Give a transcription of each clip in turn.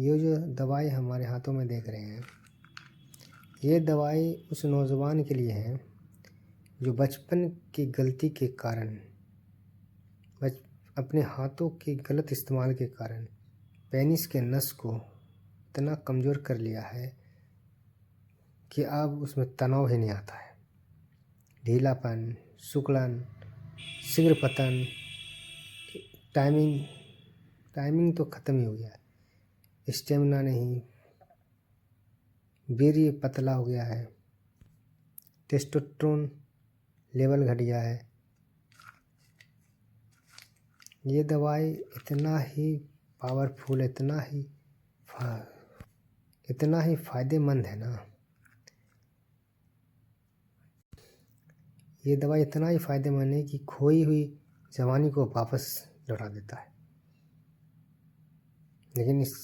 ये जो दवाई हमारे हाथों में देख रहे हैं, ये दवाई उस नौजवान के लिए है जो बचपन की गलती के कारण, अपने हाथों के गलत इस्तेमाल के कारण पेनिस के नस को इतना कमज़ोर कर लिया है कि अब उसमें तनाव ही नहीं आता है। ढीलापन, सिकुड़न, शीघ्र पतन, टाइमिंग तो ख़त्म ही हो गया है। स्टेमिना नहीं, वीर्य पतला हो गया है, टेस्टोस्टेरोन लेवल घट गया है। ये दवाई इतना ही पावरफुल, इतना ही फ़ायदेमंद है ना, ये दवाई इतना ही फ़ायदेमंद है कि खोई हुई जवानी को वापस लौटा देता है। लेकिन इस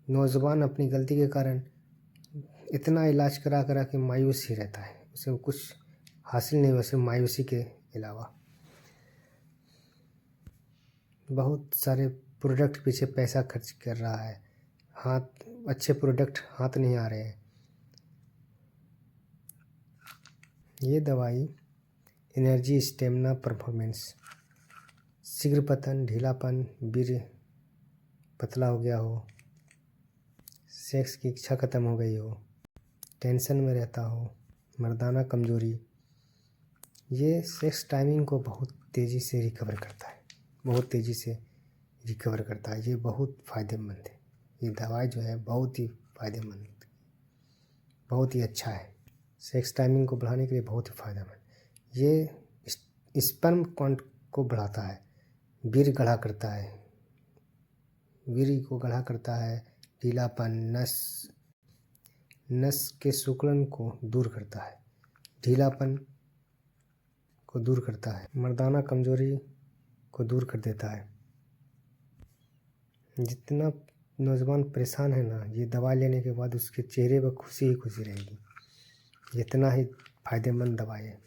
नौजवान अपनी गलती के कारण इतना इलाज करा करा के मायूस ही रहता है, उसे कुछ हासिल नहीं, वैसे मायूसी के अलावा। बहुत सारे प्रोडक्ट पीछे पैसा खर्च कर रहा है, अच्छे प्रोडक्ट हाथ नहीं आ रहे हैं। ये दवाई एनर्जी, स्टेमिना, परफॉर्मेंस, शीघ्र पतन, ढीलापन, वीर्य पतला हो गया हो, सेक्स की इच्छा ख़त्म हो गई हो, टेंशन में रहता हो, मर्दाना कमजोरी, ये सेक्स टाइमिंग को बहुत तेज़ी से रिकवर करता है, ये बहुत फ़ायदेमंद है। ये दवाई जो है बहुत ही फ़ायदेमंद, बहुत ही अच्छा है। सेक्स टाइमिंग को बढ़ाने के लिए बहुत ही फ़ायदेमंद। ये स्पर्म काउंट को बढ़ाता है, वीर्य को गढ़ा करता है, ढीलापन, नस के सिकुड़न को दूर करता है, ढीलापन को दूर करता है, मर्दाना कमजोरी को दूर कर देता है। जितना नौजवान परेशान है ना, ये दवा लेने के बाद उसके चेहरे पर खुशी ही खुशी रहेगी। इतना ही फ़ायदेमंद दवाई है।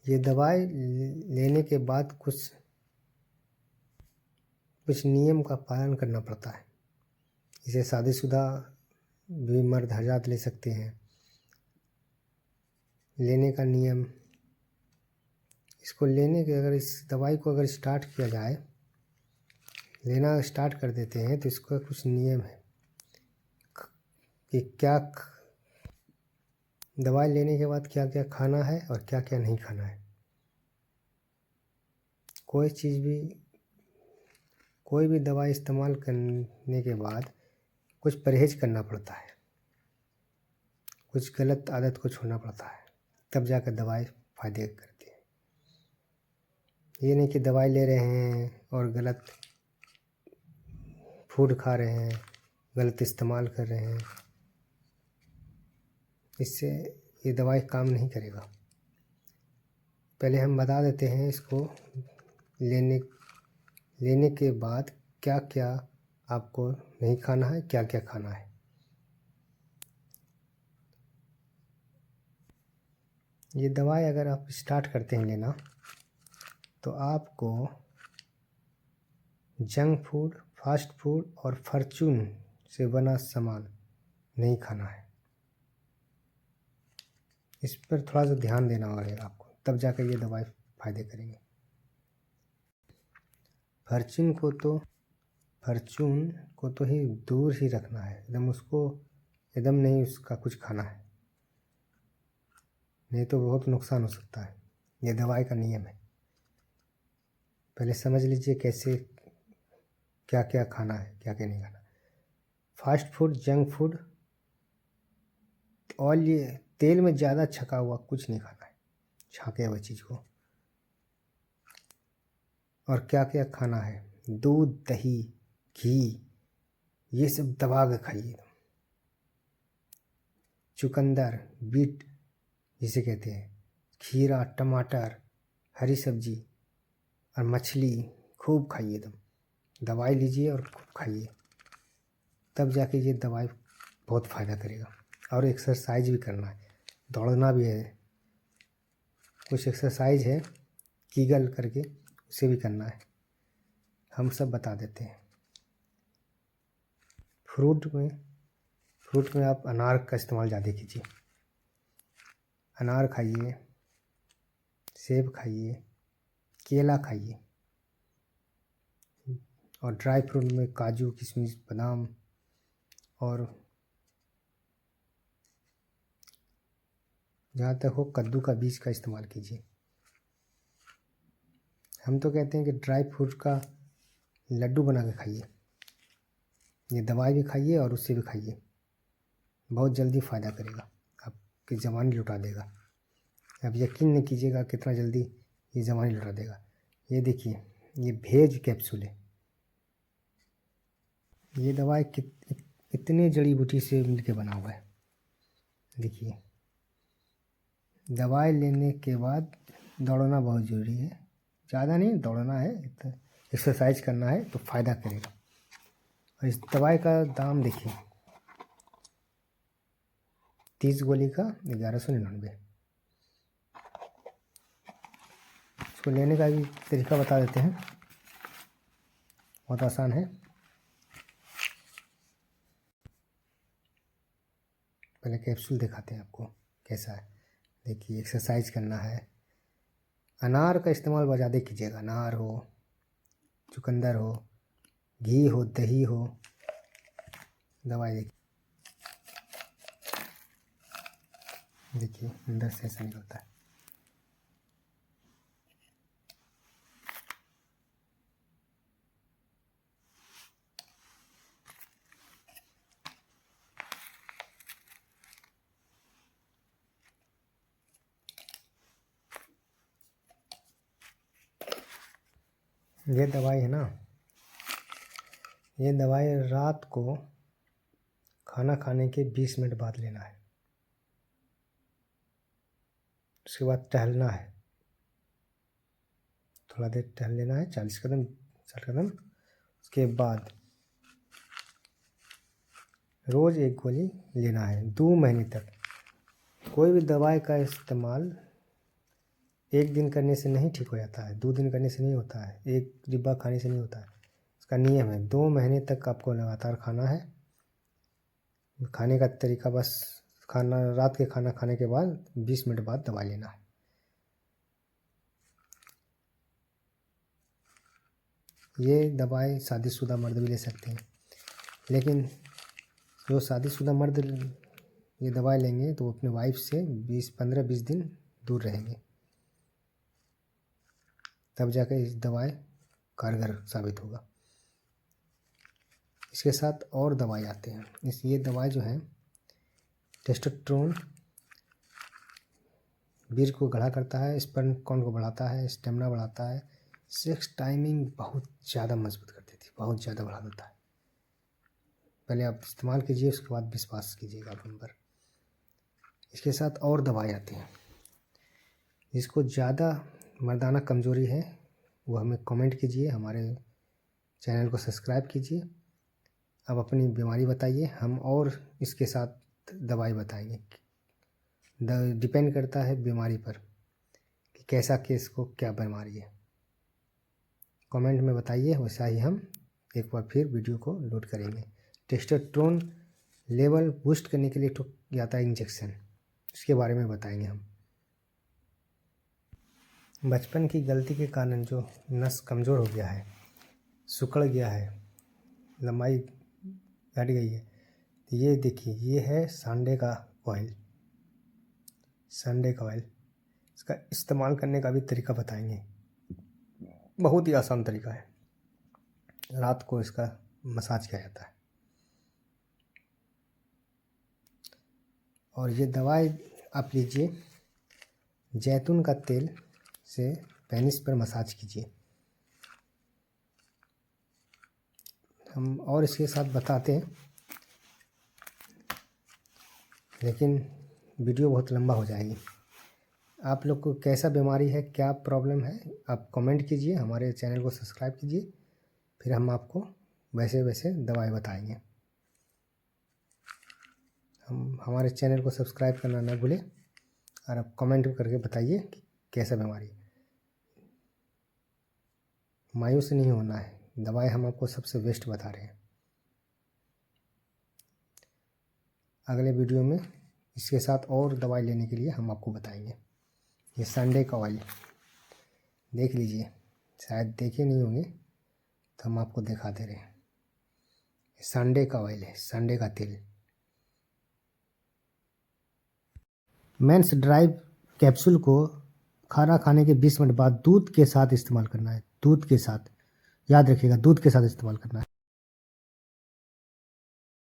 ये दवाई लेने के बाद कुछ नियम का पालन करना पड़ता है। इसे शादीशुदा भी मर्द हज़रात ले सकते हैं। लेने का नियम, इस दवाई को अगर स्टार्ट किया जाए, लेना स्टार्ट कर देते हैं तो इसका कुछ नियम है कि क्या दवाई लेने के बाद क्या क्या खाना है और क्या क्या नहीं खाना है। कोई भी दवाई इस्तेमाल करने के बाद कुछ परहेज करना पड़ता है, कुछ गलत आदत को छोड़ना पड़ता है, तब जाकर दवाई फ़ायदे करती है। ये नहीं कि दवाई ले रहे हैं और गलत फूड खा रहे हैं, गलत इस्तेमाल कर रहे हैं, इससे ये दवाई काम नहीं करेगा। पहले हम बता देते हैं इसको लेने के बाद क्या क्या आपको नहीं खाना है, क्या क्या खाना है। ये दवाई अगर आप स्टार्ट करते हैं लेना, तो आपको जंक फूड, फास्ट फूड और फॉर्चून से बना सामान नहीं खाना है। इस पर थोड़ा सा ध्यान देना पड़ेगा आपको, तब जाकर ये दवाई फ़ायदे करेंगे। फॉर्चून को तो ही दूर ही रखना है, एकदम नहीं उसका कुछ खाना है, नहीं तो बहुत नुकसान हो सकता है। ये दवाई का नियम है। पहले समझ लीजिए क्या क्या खाना है, क्या क्या नहीं खाना। फास्ट फूड, जंक फूड, ये तेल में ज़्यादा छका हुआ कुछ नहीं खाना है, छाके हुए चीज़ को। और क्या क्या खाना है, दूध, दही, घी, ये सब दबा के खाइए। चुकंदर, बीट जिसे कहते हैं, खीरा, टमाटर, हरी सब्जी और मछली खूब खाइए। दवाई लीजिए और खूब खाइए, तब जाके ये दवाई बहुत फ़ायदा करेगा। और एक्सरसाइज भी करना है, दौड़ना भी है, कुछ एक्सरसाइज है कीगल करके, उसे भी करना है। हम सब बता देते हैं। फ्रूट में आप अनार का इस्तेमाल ज़्यादा कीजिए। अनार खाइए, सेब खाइए, केला खाइए, और ड्राई फ्रूट में काजू, किशमिश, बादाम, और जहाँ तक हो कद्दू का बीज का इस्तेमाल कीजिए। हम तो कहते हैं कि ड्राई फ्रूट का लड्डू बना के खाइए। ये दवाई भी खाइए और उससे भी खाइए, बहुत जल्दी फ़ायदा करेगा, आपकी जवानी लुटा देगा। आप यकीन नहीं कीजिएगा कितना जल्दी ये जवानी लुटा देगा। ये देखिए, ये भेज कैप्सूल है। ये दवाई इतने जड़ी बूटी से मिलके बना हुआ है। देखिए, दवाई लेने के बाद दौड़ना बहुत ज़रूरी है। ज़्यादा नहीं दौड़ना है, एक्सरसाइज करना है तो फ़ायदा करेगा। और इस दवाई का दाम देखिए, 30 गोली का 1199। इसको लेने का भी तरीका बता देते हैं, बहुत आसान है। पहले कैप्सूल दिखाते हैं आपको कैसा है। देखिए, एक्सरसाइज करना है। अनार का इस्तेमाल ज़्यादा कीजिएगा। अनार हो, चुकंदर हो, घी हो, दही हो। दवाई देखिए अंदर से ऐसा निकलता है। ये दवाई है ना, ये दवाई रात को खाना खाने के 20 मिनट बाद लेना है। उसके बाद टहलना है, थोड़ा देर टहल लेना है, 40 कदम 60 कदम। उसके बाद रोज़ एक गोली लेना है 2 महीने तक। कोई भी दवाई का इस्तेमाल एक दिन करने से नहीं ठीक हो जाता है, 2 दिन करने से नहीं होता है, एक डिब्बा खाने से नहीं होता है। इसका नियम है 2 महीने तक आपको लगातार खाना है। खाने का तरीका बस रात के खाना खाने के बाद 20 मिनट बाद दवा लेना है। ये दवाई शादीशुदा मर्द भी ले सकते हैं, लेकिन जो शादीशुदा मर्द ये दवाई लेंगे तो वो अपने वाइफ से 15-20 दिन दूर रहेंगे, तब जाकर इस दवाई कारगर साबित होगा। इसके साथ और दवाई आते हैं। ये दवाई जो है टेस्टोस्टेरोन, वीर्य को गढ़ा करता है, स्पर्म काउंट को बढ़ाता है, स्टेमिना बढ़ाता है, सेक्स टाइमिंग बहुत ज़्यादा मजबूत कर देती है, बहुत ज़्यादा बढ़ा देता है। पहले आप इस्तेमाल कीजिए, उसके बाद विश्वास कीजिएगा आप हम पर। इसके साथ और दवाई आती हैं। जिसको ज़्यादा मर्दाना कमज़ोरी है वो हमें कमेंट कीजिए, हमारे चैनल को सब्सक्राइब कीजिए। अब अपनी बीमारी बताइए, हम और इसके साथ दवाई बताएंगे। डिपेंड करता है बीमारी पर कि कैसा केस को क्या बीमारी है। कमेंट में बताइए, वैसा ही हम एक बार फिर वीडियो को लोड करेंगे। टेस्टोस्टेरोन लेवल बूस्ट करने के लिए जाता है इंजेक्शन, इसके बारे में बताएंगे हम। बचपन की गलती के कारण जो नस कमज़ोर हो गया है, सिकुड़ गया है, लंबाई घट गई है, तो ये देखिए, ये है सांडे का ऑयल। सांडे का ऑयल, इसका इस्तेमाल करने का भी तरीका बताएंगे। बहुत ही आसान तरीका है। रात को इसका मसाज किया जाता है। और ये दवाई आप लीजिए, जैतून का तेल से पेनिस पर मसाज कीजिए। हम और इसके साथ बताते हैं, लेकिन वीडियो बहुत लंबा हो जाएगी। आप लोग को कैसा बीमारी है, क्या प्रॉब्लम है, आप कमेंट कीजिए, हमारे चैनल को सब्सक्राइब कीजिए, फिर हम आपको वैसे वैसे दवाई बताएंगे। हमारे चैनल को सब्सक्राइब करना ना भूलें, और आप कमेंट करके बताइए कि कैसा बीमारी है। मायूस नहीं होना है, दवाई हम आपको सबसे बेस्ट बता रहे हैं। अगले वीडियो में इसके साथ और दवाई लेने के लिए हम आपको बताएंगे। ये संडे का ऑयल देख लीजिए, शायद देखे नहीं होंगे तो हम आपको दिखा दे रहे हैं। संडे का ऑयल है, संडे का तेल। मेंस ड्राइव कैप्सूल को खाना खाने के 20 मिनट बाद दूध के साथ इस्तेमाल करना है। दूध के साथ, याद रखिएगा, दूध के साथ इस्तेमाल करना है।